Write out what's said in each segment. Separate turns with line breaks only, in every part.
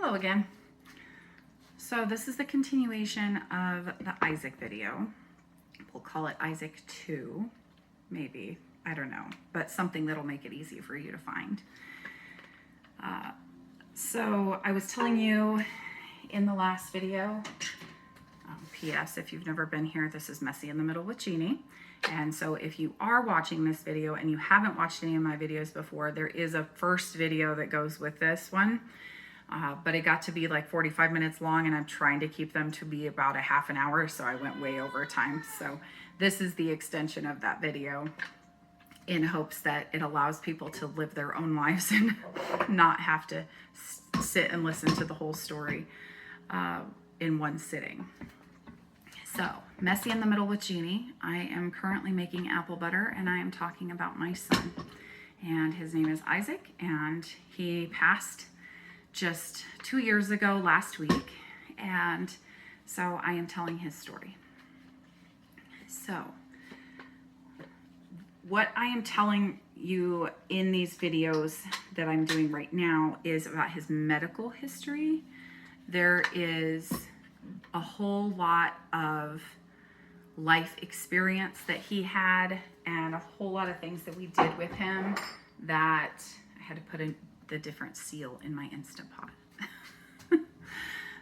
Hello again. So this is the continuation of the Isaac video. We'll call it Isaac 2, maybe, I don't know, but something that'll make it easy for you to find. So I was telling you in the last video, P.S. if you've never been here, this is Messy in the Middle with Jeannie. And so if you are watching this video and you haven't watched any of my videos before, there is a first video that goes with this one. But it got to be like 45 minutes long, and I'm trying to keep them to be about a half an hour, so I went way over time. So this is the extension of that video in hopes that it allows people to live their own lives and not have to sit and listen to the whole story in one sitting. So, Messy in the Middle with Jeannie. I am currently making apple butter, and I am talking about my son. And his name is Isaac, and he passed just 2 years ago last week. And so I am telling his story. So, what I am telling you in these videos that I'm doing right now is about his medical history. There is a whole lot of life experience that he had and a whole lot of things that we did with him that I had to put in the different seal in my Instant Pot.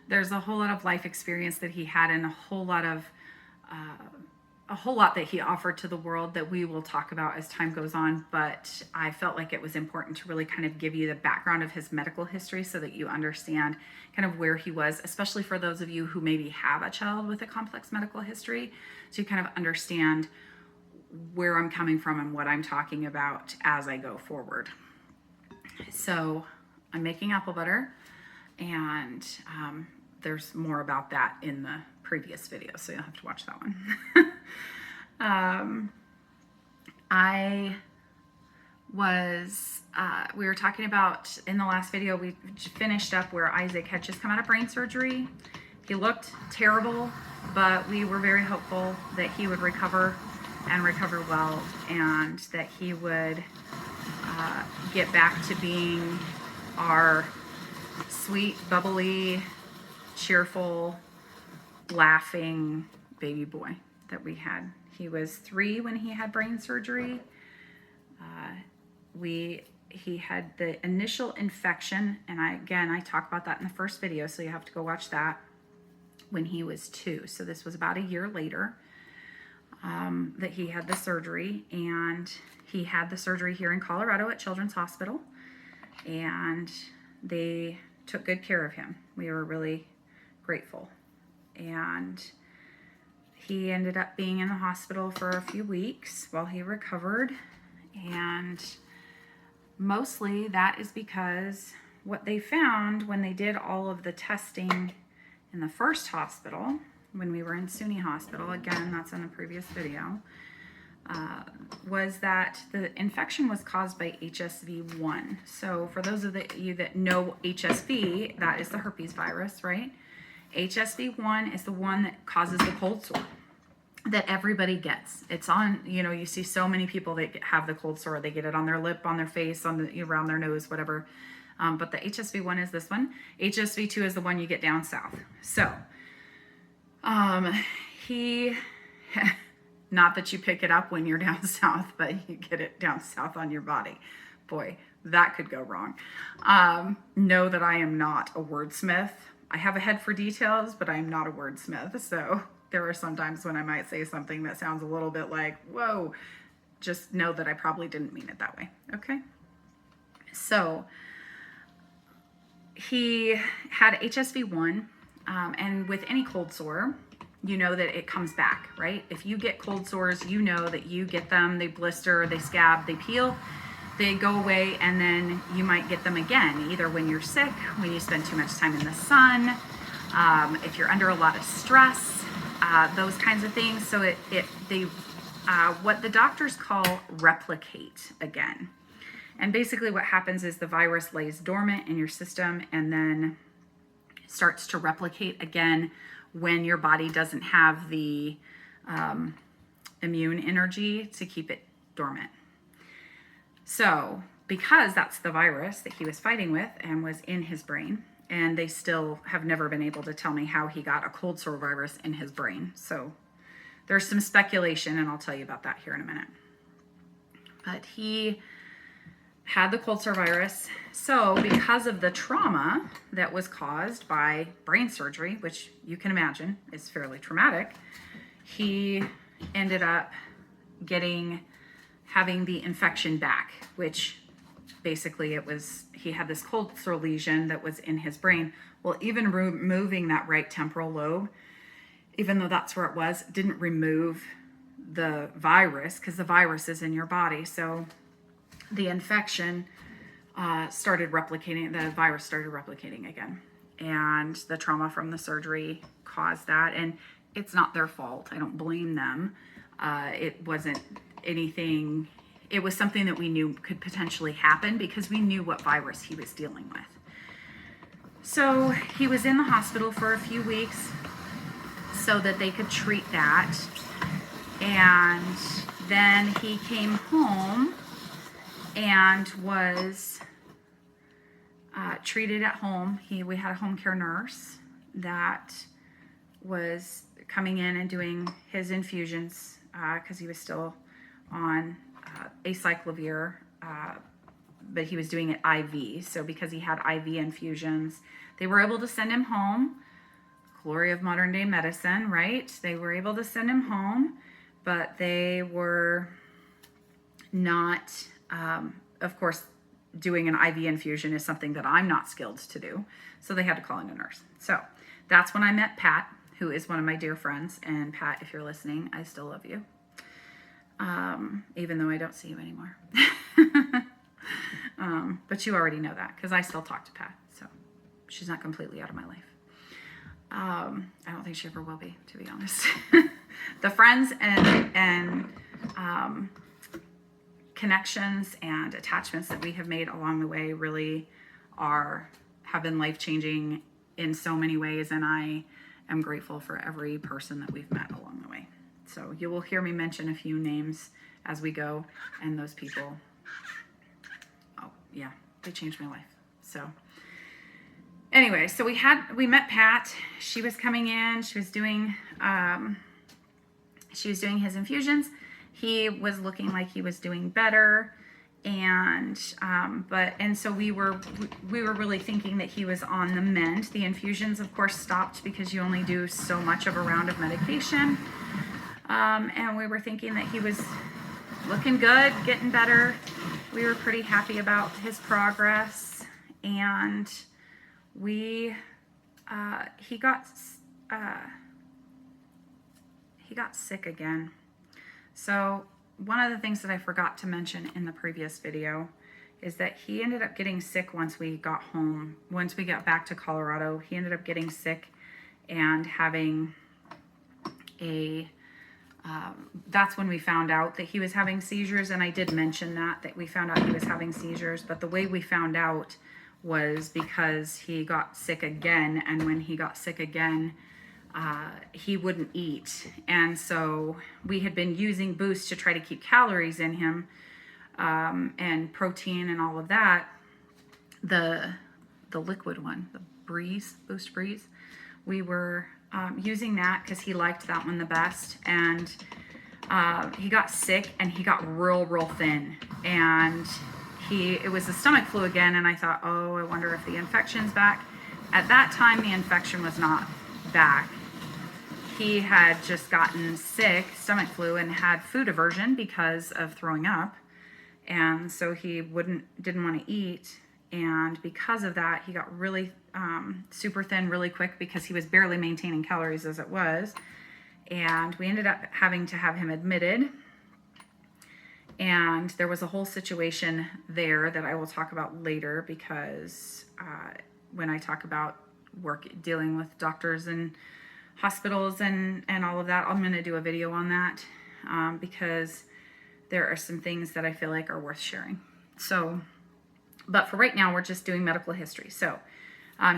There's a whole lot of life experience that he had and a whole lot that he offered to the world that we will talk about as time goes on, but I felt like it was important to really kind of give you the background of his medical history so that you understand kind of where he was, especially for those of you who maybe have a child with a complex medical history, so you kind of understand where I'm coming from and what I'm talking about as I go forward. So I'm making apple butter, and there's more about that in the previous video, so you'll have to watch that one. We were talking about in the last video, we finished up where Isaac had just come out of brain surgery. He looked terrible, but we were very hopeful that he would recover and recover well, and that he would get back to being our sweet, bubbly, cheerful, laughing baby boy that we had. He was 3 when he had brain surgery. He had the initial infection, and I talk about that in the first video, so you have to go watch that, when he was 2. So this was about a year later that he had the surgery, and he had the surgery here in Colorado at Children's Hospital, and they took good care of him. We were really grateful. And he ended up being in the hospital for a few weeks while he recovered, and mostly that is because what they found when they did all of the testing in the first hospital, when we were in SUNY Hospital, again, that's in the previous video, was that the infection was caused by HSV-1. So for those of you that know HSV, that is the herpes virus, right? HSV-1 is the one that causes the cold sore that everybody gets. It's on, you see so many people that have the cold sore. They get it on their lip, on their face, around their nose, whatever. But the HSV-1 is this one. HSV-2 is the one you get down south. So, he, not that you pick it up when you're down south, but you get it down south on your body. Boy, that could go wrong. Know that I am not a wordsmith. I have a head for details, but I'm not a wordsmith. So there are some times when I might say something that sounds a little bit like, whoa, just know that I probably didn't mean it that way. Okay. So he had HSV-1, and with any cold sore, you know that it comes back, right? If you get cold sores, you know that you get them, they blister, they scab, they peel, they go away, and then you might get them again, either when you're sick, when you spend too much time in the sun, if you're under a lot of stress, those kinds of things. So what the doctors call replicate again. And basically what happens is the virus lays dormant in your system and then starts to replicate again when your body doesn't have the immune energy to keep it dormant. So because that's the virus that he was fighting with and was in his brain, and they still have never been able to tell me how he got a cold sore virus in his brain. So there's some speculation, and I'll tell you about that here in a minute. But he had the cold sore virus. So because of the trauma that was caused by brain surgery, which you can imagine is fairly traumatic, he ended up having the infection back, which basically he had this cold sore lesion that was in his brain. Well, even removing that right temporal lobe, even though that's where it was, didn't remove the virus, because the virus is in your body. So the infection started replicating, the virus started replicating again. And the trauma from the surgery caused that. And it's not their fault. I don't blame them. It wasn't anything, it was something that we knew could potentially happen because we knew what virus he was dealing with. So he was in the hospital for a few weeks so that they could treat that. And then he came home and was treated at home. We had a home care nurse that was coming in and doing his infusions because he was still on acyclovir, but he was doing it IV. So because he had IV infusions, they were able to send him home. Glory of modern day medicine, right? They were able to send him home, but they were not, of course, doing an IV infusion is something that I'm not skilled to do. So they had to call in a nurse. So that's when I met Pat, who is one of my dear friends. And Pat, if you're listening, I still love you. Even though I don't see you anymore. But you already know that because I still talk to Pat. So she's not completely out of my life. I don't think she ever will be, to be honest. The friends and connections and attachments that we have made along the way really have been life-changing in so many ways, and I am grateful for every person that we've met along the way. So you will hear me mention a few names as we go, and those people, oh yeah, they changed my life. So anyway, so we met Pat. She was coming in, she was doing his infusions. He was looking like he was doing better, and so we were really thinking that he was on the mend. The infusions, of course, stopped because you only do so much of a round of medication, and we were thinking that he was looking good, getting better. We were pretty happy about his progress, and he got sick again. So one of the things that I forgot to mention in the previous video is that he ended up getting sick once we got home. Once we got back to Colorado, he ended up getting sick and having that's when we found out that he was having seizures. And I did mention that we found out he was having seizures, but the way we found out was because he got sick again. And when he got sick again, he wouldn't eat. And so we had been using Boost to try to keep calories in him, and protein and all of that. The liquid one, the Boost Breeze, we were using that because he liked that one the best. And he got sick and he got real thin, and it was the stomach flu again. And I thought, oh, I wonder if the infection's back. At that time, the infection was not back. He had just gotten sick, stomach flu, and had food aversion because of throwing up. And so he didn't want to eat. And because of that, he got really super thin really quick because he was barely maintaining calories as it was. And we ended up having to have him admitted. And there was a whole situation there that I will talk about later, because when I talk about dealing with doctors and hospitals and all of that, I'm going to do a video on that, because there are some things that I feel like are worth sharing. So, but for right now, we're just doing medical history. So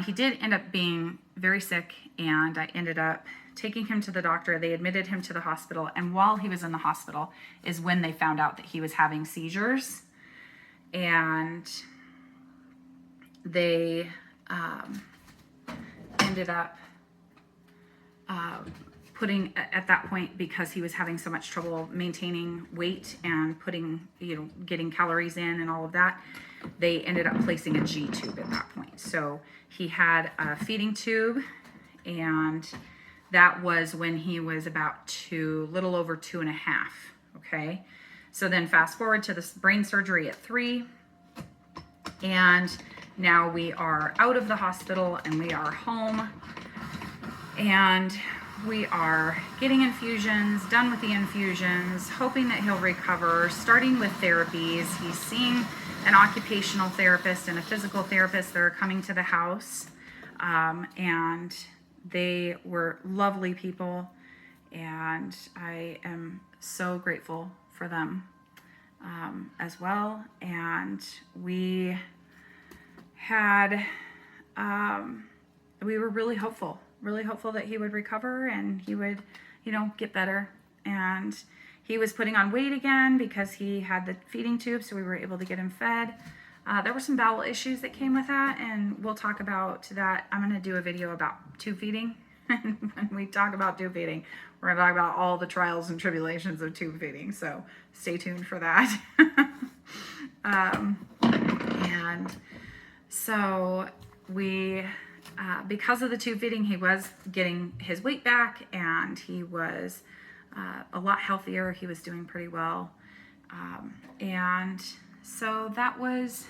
he did end up being very sick, and I ended up taking him to the doctor. They admitted him to the hospital, and while he was in the hospital is when they found out that he was having seizures. And they ended up putting at that point, because he was having so much trouble maintaining weight and putting, getting calories in and all of that, they ended up placing a G tube at that point. So he had a feeding tube, and that was when he was about little over 2.5. Okay. So then fast forward to this brain surgery at 3, and now we are out of the hospital and we are home, and we are getting infusions, done with the infusions, hoping that he'll recover, starting with therapies. He's seeing an occupational therapist and a physical therapist that are coming to the house. And they were lovely people, and I am so grateful for them as well. And we had, we were really hopeful that he would recover and he would, get better. And he was putting on weight again because he had the feeding tube, so we were able to get him fed. There were some bowel issues that came with that, and we'll talk about that. I'm going to do a video about tube feeding. And when we talk about tube feeding, we're going to talk about all the trials and tribulations of tube feeding, so stay tuned for that. And so we, because of the tube feeding, he was getting his weight back, and he was a lot healthier. He was doing pretty well. And so that was,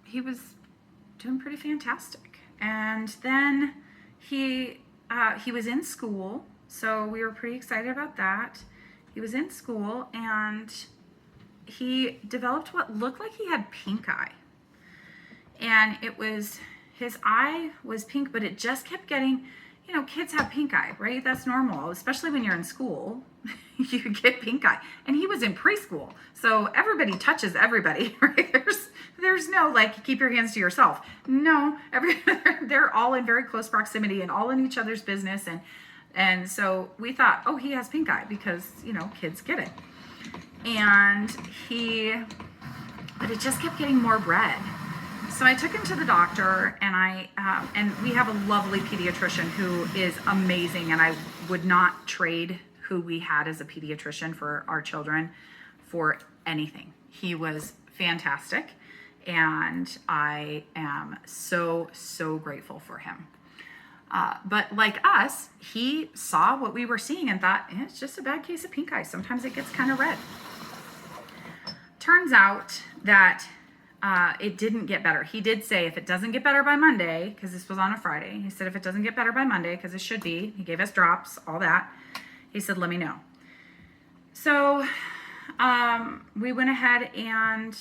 he was doing pretty fantastic. And then he was in school, so we were pretty excited about that. He was in school, and he developed what looked like he had pink eye. And it was, his eye was pink, but it just kept getting, kids have pink eye, right? That's normal, especially when you're in school. You get pink eye. And he was in preschool, so everybody touches everybody, right? There's no, like, keep your hands to yourself. No, they're all in very close proximity and all in each other's business. And so we thought, oh, he has pink eye because, kids get it. And but it just kept getting more red. So I took him to the doctor, and and we have a lovely pediatrician who is amazing, and I would not trade who we had as a pediatrician for our children for anything. He was fantastic, and I am so, so grateful for him. But like us, he saw what we were seeing and thought, it's just a bad case of pink eye. Sometimes it gets kind of red. Turns out that it didn't get better. He did say, if it doesn't get better by Monday, because this was on a Friday, he said, if it doesn't get better by Monday, because it should be, he gave us drops, all that. He said, let me know. So we went ahead and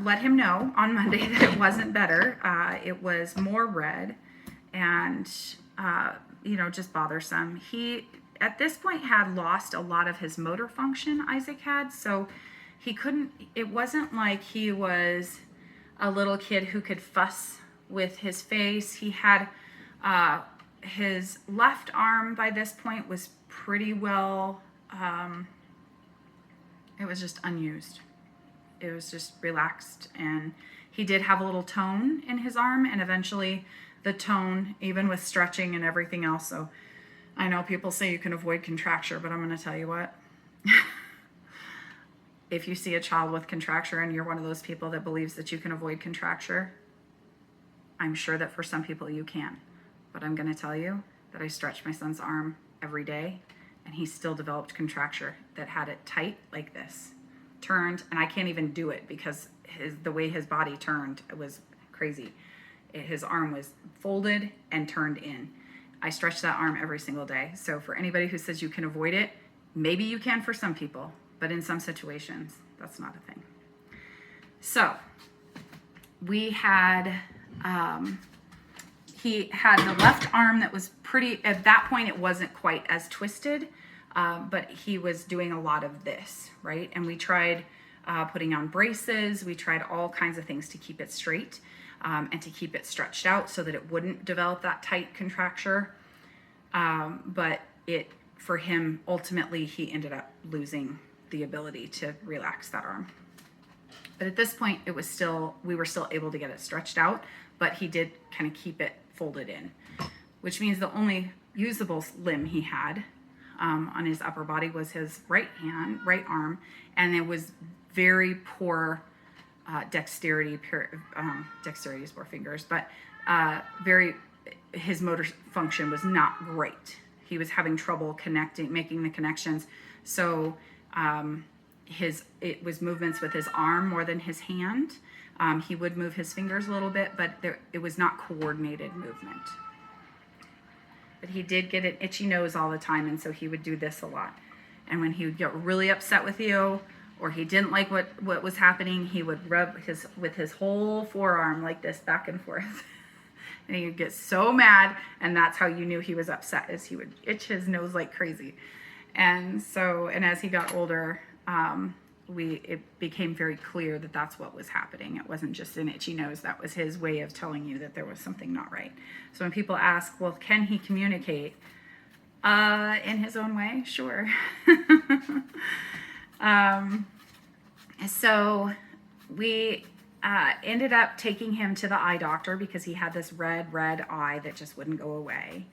let him know on Monday that it wasn't better. It was more red and, just bothersome. He, at this point, had lost a lot of his motor function, Isaac had, so he couldn't, it wasn't like he was a little kid who could fuss with his face. He had, his left arm by this point was pretty well, it was just unused. It was just relaxed, and he did have a little tone in his arm, and eventually the tone, even with stretching and everything else. So I know people say you can avoid contracture, but I'm going to tell you what. If you see a child with contracture and you're one of those people that believes that you can avoid contracture, I'm sure that for some people you can. But I'm going to tell you that I stretched my son's arm every day, and he still developed contracture that had it tight like this, turned, and I can't even do it because the way his body turned, it was crazy. His arm was folded and turned in. I stretched that arm every single day. So for anybody who says you can avoid it, maybe you can for some people, but in some situations, that's not a thing. So we had, he had the left arm that was pretty, at that point it wasn't quite as twisted, but he was doing a lot of this, right? And we tried putting on braces. We tried all kinds of things to keep it straight and to keep it stretched out so that it wouldn't develop that tight contracture. But for him, ultimately, he ended up losing the ability to relax that arm. But at this point, we were still able to get it stretched out, but he did kind of keep it folded in, which means the only usable limb he had on his upper body was his right arm, and it was very poor dexterity. Dexterity is 4 fingers, but his motor function was not great. He was having trouble making the connections. So it was movements with his arm more than his hand. He would move his fingers a little bit, but it was not coordinated movement. But he did get an itchy nose all the time, and so he would do this a lot. And when he would get really upset with you, or he didn't like what was happening, he would rub with his whole forearm like this back and forth. And he would get so mad, and that's how you knew he was upset, is he would itch his nose like crazy. And as he got older, it became very clear that that's what was happening. It wasn't just an itchy nose. That was his way of telling you that there was something not right. So when people ask, well, can he communicate? In his own way? Sure. So we ended up taking him to the eye doctor because he had this red eye that just wouldn't go away.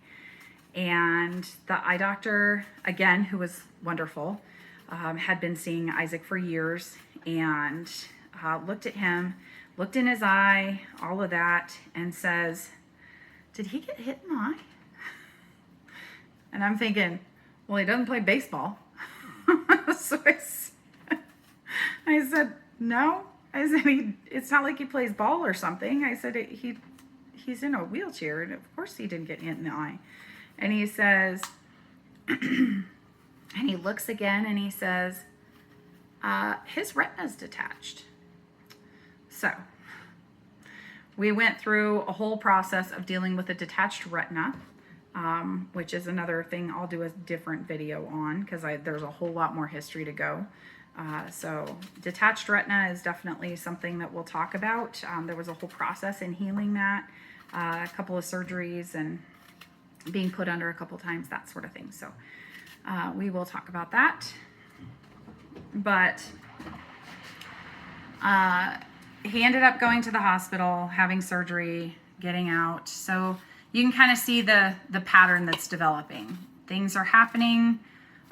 And the eye doctor, again, who was wonderful, had been seeing Isaac for years, and looked at him, looked in his eye, all of that, and says, "Did he get hit in the eye?" And I'm thinking, well, he doesn't play baseball. So I said, no. I said, it's not like he plays ball or something. I said, he's in a wheelchair, and of course he didn't get hit in the eye. And he says, and he looks again, and he says, his retina's detached. So we went through a whole process of dealing with a detached retina, which is another thing I'll do a different video on, because there's a whole lot more history to go. So detached retina is definitely something that we'll talk about. There was a whole process in healing that, a couple of surgeries and being put under a couple times, that sort of thing. So we will talk about that. But he ended up going to the hospital, having surgery, getting out. So you can kind of see the pattern that's developing. Things are happening.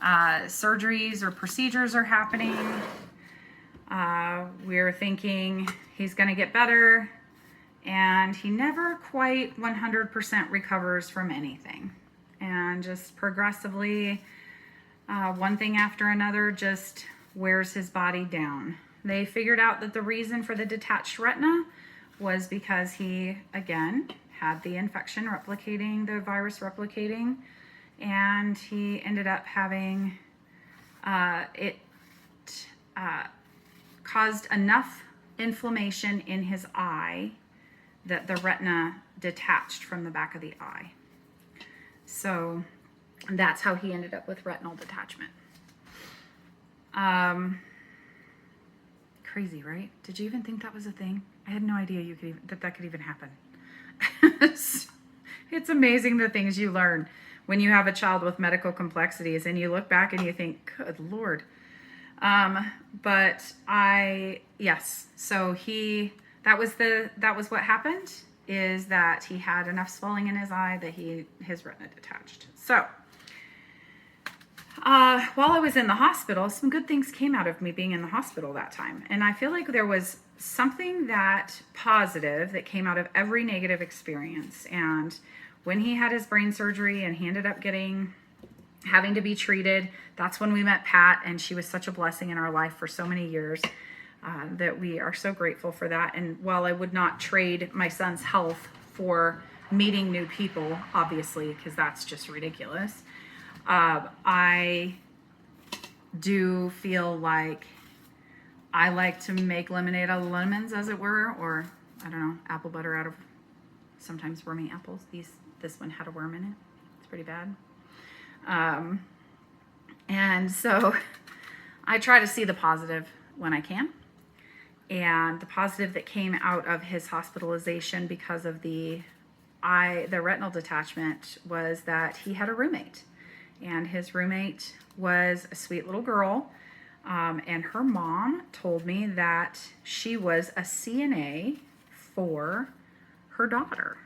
Surgeries or procedures are happening. We're thinking he's going to get better, and he never quite 100% recovers from anything. And just progressively, one thing after another just wears his body down. They figured out that the reason for the detached retina was because he, again, had the infection replicating, the virus replicating, and he ended up having it caused enough inflammation in his eye that the retina detached from the back of the eye. So that's how he ended up with retinal detachment. Crazy, right? Did you even think that was a thing? I had no idea that could even happen. It's amazing the things you learn when you have a child with medical complexities, and you look back and you think, good Lord. Yes. So that was what happened, is that he had enough swelling in his eye that his retina detached. So, while I was in the hospital, some good things came out of me being in the hospital that time. And I feel like there was something that positive that came out of every negative experience. And when he had his brain surgery and he ended up having to be treated, that's when we met Pat, and she was such a blessing in our life for so many years, that we are so grateful for that. And while I would not trade my son's health for meeting new people, obviously, because that's just ridiculous, I do feel like I like to make lemonade out of lemons, as it were, or I don't know, apple butter out of sometimes wormy apples. This one had a worm in it. It's pretty bad. And so I try to see the positive when I can. And the positive that came out of his hospitalization because of the retinal detachment was that he had a roommate. And his roommate was a sweet little girl. And her mom told me that she was a CNA for her daughter.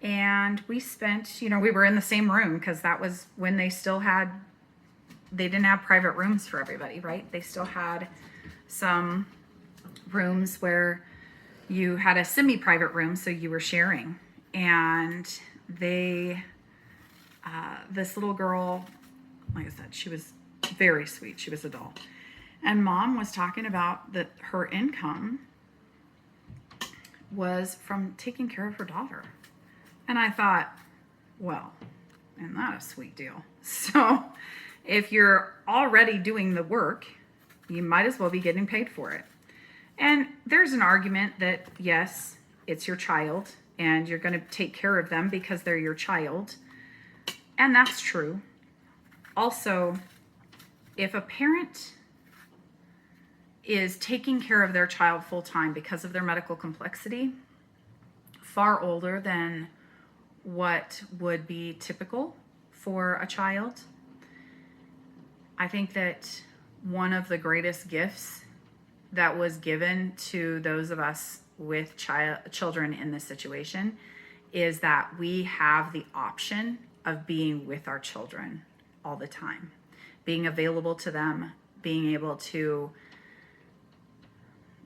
And we spent, we were in the same room because that was when they didn't have private rooms for everybody, right? They still had some rooms where you had a semi-private room, so you were sharing. And this little girl, like I said, she was very sweet. She was a doll. And mom was talking about that her income was from taking care of her daughter. And I thought, well, isn't that a sweet deal? So if you're already doing the work, you might as well be getting paid for it. And there's an argument that, yes, it's your child and you're going to take care of them because they're your child. And that's true. Also, if a parent is taking care of their child full time because of their medical complexity, far older than what would be typical for a child, I think that one of the greatest gifts that was given to those of us with children in this situation is that we have the option of being with our children all the time, being available to them, being able to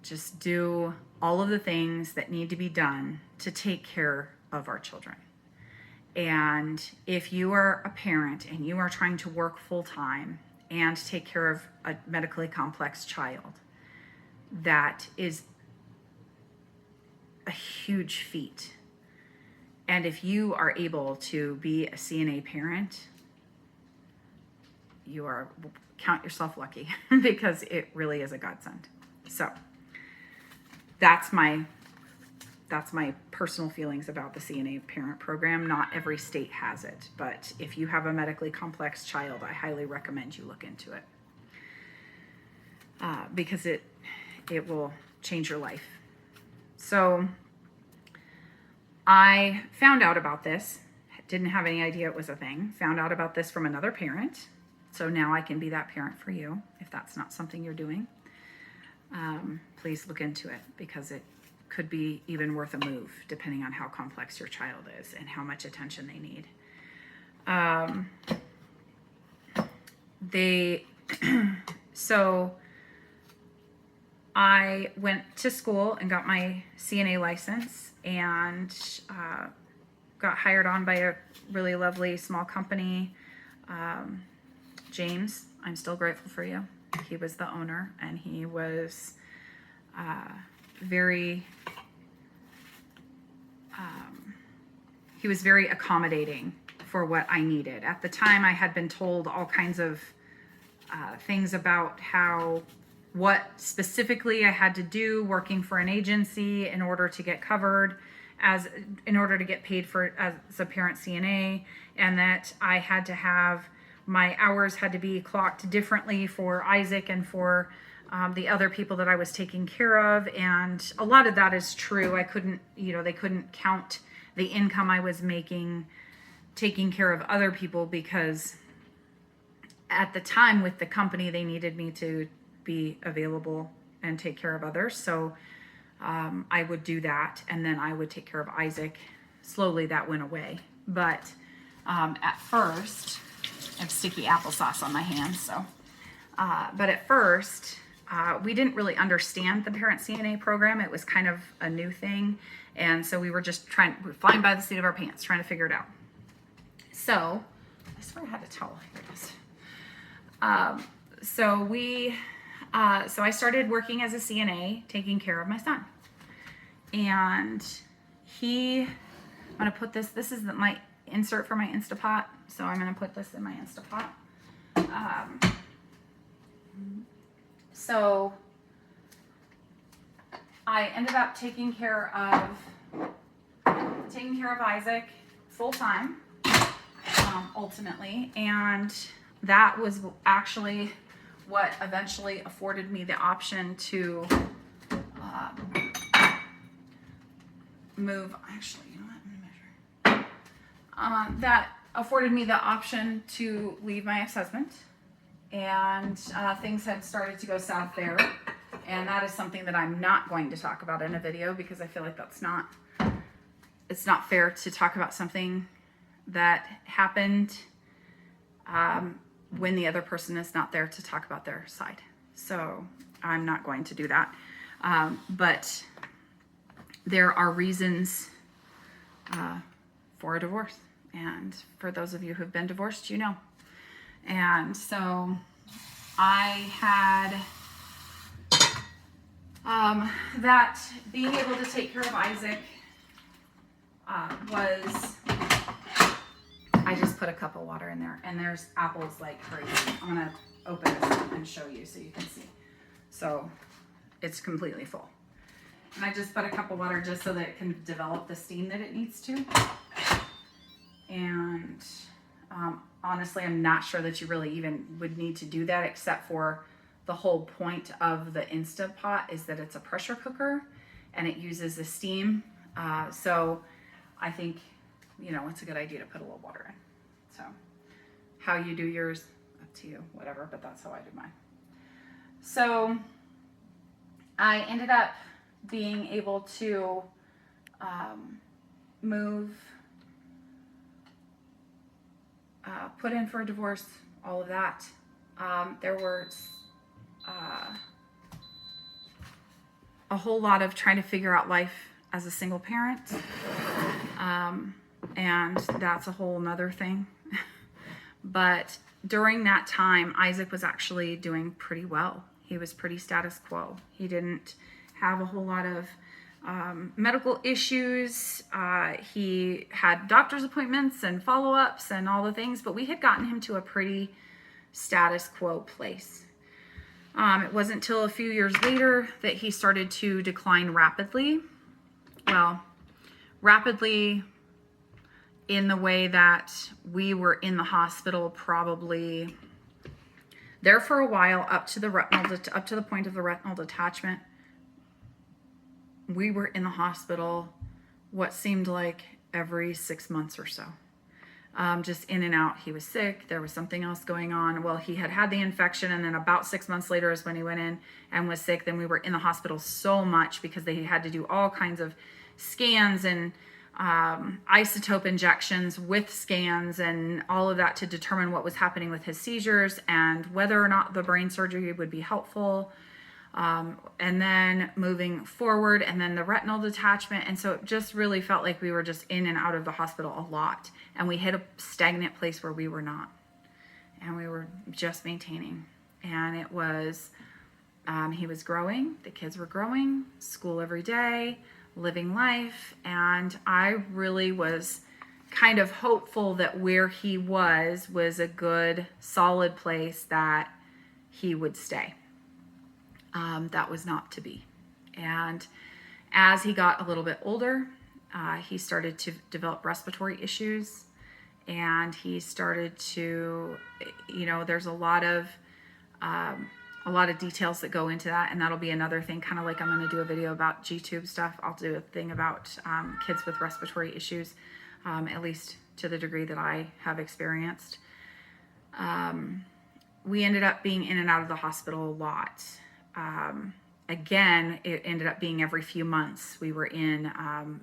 just do all of the things that need to be done to take care of our children. And if you are a parent and you are trying to work full time and take care of a medically complex child, that is a huge feat. And if you are able to be a CNA parent, count yourself lucky because it really is a godsend. So that's my personal feelings about the CNA parent program. Not every state has it, but if you have a medically complex child, I highly recommend you look into it because it will change your life. So I found out about this, didn't have any idea it was a thing, found out about this from another parent. So now I can be that parent for you if that's not something you're doing. Please look into it because it could be even worth a move depending on how complex your child is and how much attention they need. So I went to school and got my CNA license and got hired on by a really lovely small company. James, I'm still grateful for you. He was the owner and he was very accommodating for what I needed. At the time, I had been told all kinds of things about what specifically I had to do working for an agency in order to get covered, in order to get paid for as a parent CNA, and that I had to have my hours had to be clocked differently for Isaac and for the other people that I was taking care of. And a lot of that is true. I couldn't, they couldn't count the income I was making taking care of other people because at the time with the company, they needed me to be available and take care of others. So I would do that. And then I would take care of Isaac. Slowly that went away. But at first, I have sticky applesauce on my hands. So, but at first, we didn't really understand the Parent CNA program. It was kind of a new thing. And so we were just we're flying by the seat of our pants, trying to figure it out. So, I swear I had a towel. Here it is. So I started working as a CNA, taking care of my son. And I'm going to put this is my insert for my Instapot. So I'm going to put this in my Instapot. So I ended up taking care of Isaac full time, ultimately, and that was actually what eventually afforded me the option to move. Actually, you know what? I'm gonna measure. That afforded me the option to leave my ex-husband and things had started to go south there. And that is something that I'm not going to talk about in a video because I feel like it's not fair to talk about something that happened when the other person is not there to talk about their side. So I'm not going to do that. But there are reasons for a divorce. And for those of you who've been divorced, you know. And so I had that being able to take care of Isaac was, I just put a cup of water in there, and there's apples like crazy. I'm gonna open this up and show you so you can see. So it's completely full. And I just put a cup of water just so that it can develop the steam that it needs to. And honestly, I'm not sure that you really even would need to do that, except for the whole point of the Instant Pot is that it's a pressure cooker and it uses the steam. So I think, you know, it's a good idea to put a little water in. So how you do yours, up to you, whatever, but that's how I do mine. So I ended up being able to put in for a divorce, all of that. There were a whole lot of trying to figure out life as a single parent. And that's a whole nother thing. But during that time, Isaac was actually doing pretty well. He was pretty status quo. He didn't have a whole lot of medical issues. He had doctor's appointments and follow-ups and all the things, but we had gotten him to a pretty status quo place. It wasn't until a few years later that he started to decline rapidly. Well, rapidly in the way that we were in the hospital probably there for a while up to the point of the retinal detachment. We were in the hospital what seemed like every 6 months or so. Just in and out. He was sick. There was something else going on. Well, he had the infection, and then about 6 months later is when he went in and was sick. Then we were in the hospital so much because they had to do all kinds of scans and isotope injections with scans and all of that to determine what was happening with his seizures and whether or not the brain surgery would be helpful. And then moving forward, and then the retinal detachment. And so it just really felt like we were just in and out of the hospital a lot. And we hit a stagnant place where we were not. And we were just maintaining. And it was, he was growing, the kids were growing, school every day, living life. And I really was kind of hopeful that where he was a good, solid place that he would stay. That was not to be. And as he got a little bit older, he started to develop respiratory issues, and he started to, you know, there's a lot of details that go into that, and that'll be another thing, kind of like I'm going to do a video about G-tube stuff. I'll do a thing about kids with respiratory issues, at least to the degree that I have experienced. We ended up being in and out of the hospital a lot. Again, it ended up being every few months. We were in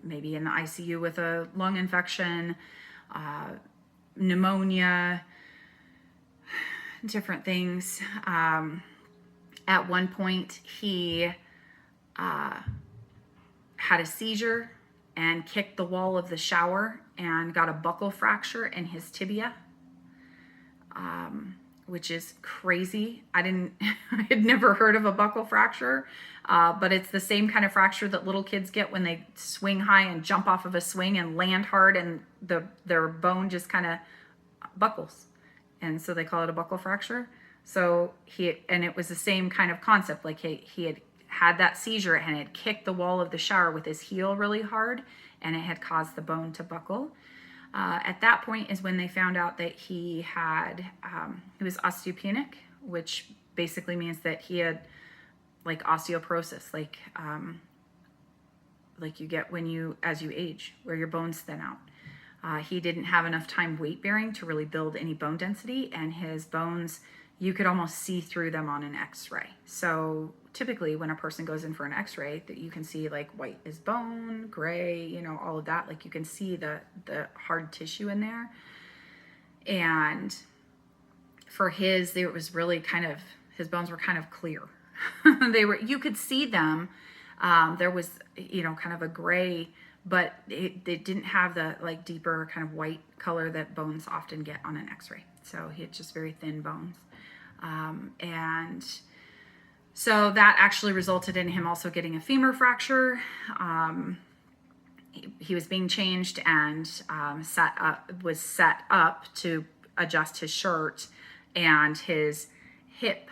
maybe in the ICU with a lung infection, pneumonia, different things. At one point, he had a seizure and kicked the wall of the shower and got a buccal fracture in his tibia. Which is crazy. I had never heard of a buccal fracture, but it's the same kind of fracture that little kids get when they swing high and jump off of a swing and land hard, and their bone just kind of buckles. And so they call it a buccal fracture. So it was the same kind of concept. Like he had that seizure and had kicked the wall of the shower with his heel really hard, and it had caused the bone to buckle. At that point is when they found out that he was osteopenic, which basically means that he had like osteoporosis, like you get as you age, where your bones thin out. He didn't have enough time weight bearing to really build any bone density, and his bones, you could almost see through them on an x-ray. So typically when a person goes in for an x-ray, that you can see like white is bone, gray, you know, all of that. Like you can see the hard tissue in there. And for his, it was really kind of, his bones were kind of clear. You could see them. There was, you know, kind of a gray, but they didn't have the like deeper kind of white color that bones often get on an x-ray. So he had just very thin bones. And so that actually resulted in him also getting a femur fracture. He was being changed and was set up to adjust his shirt, and his hip,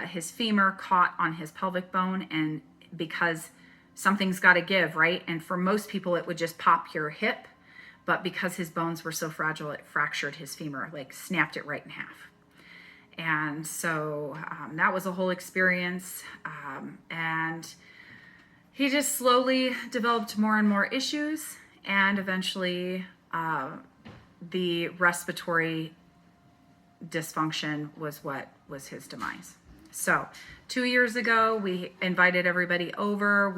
his femur caught on his pelvic bone, and because something's got to give, right? And for most people, it would just pop your hip, but because his bones were so fragile, it fractured his femur, like snapped it right in half. And so that was a whole experience. And he just slowly developed more and more issues, and eventually the respiratory dysfunction was what was his demise. So 2 years ago, we invited everybody over.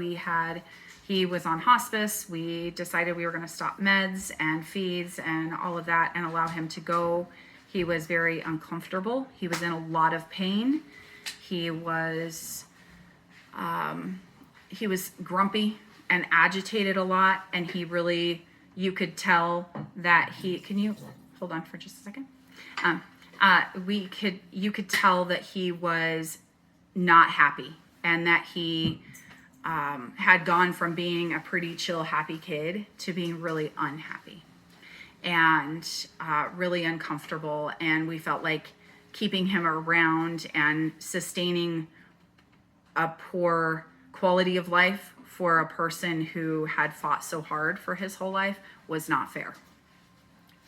He was on hospice. We decided we were going to stop meds and feeds and all of that and allow him to go. He was very uncomfortable. He was in a lot of pain. He was grumpy and agitated a lot, and he really, you could tell that can you hold on for just a second? You could tell that he was not happy, and that he had gone from being a pretty chill, happy kid to being really unhappy and really uncomfortable. And we felt like keeping him around and sustaining a poor quality of life for a person who had fought so hard for his whole life was not fair.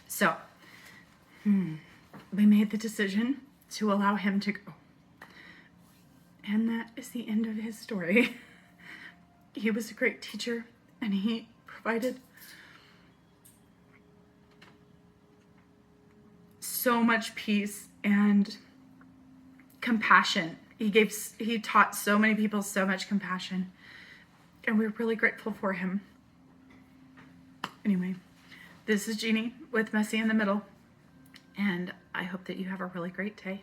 So we made the decision to allow him to go. And that is the end of his story. He was a great teacher, and he provided so much peace and compassion. He taught so many people so much compassion, and we're really grateful for him. Anyway, this is Jeannie with Messy in the Middle, and I hope that you have a really great day.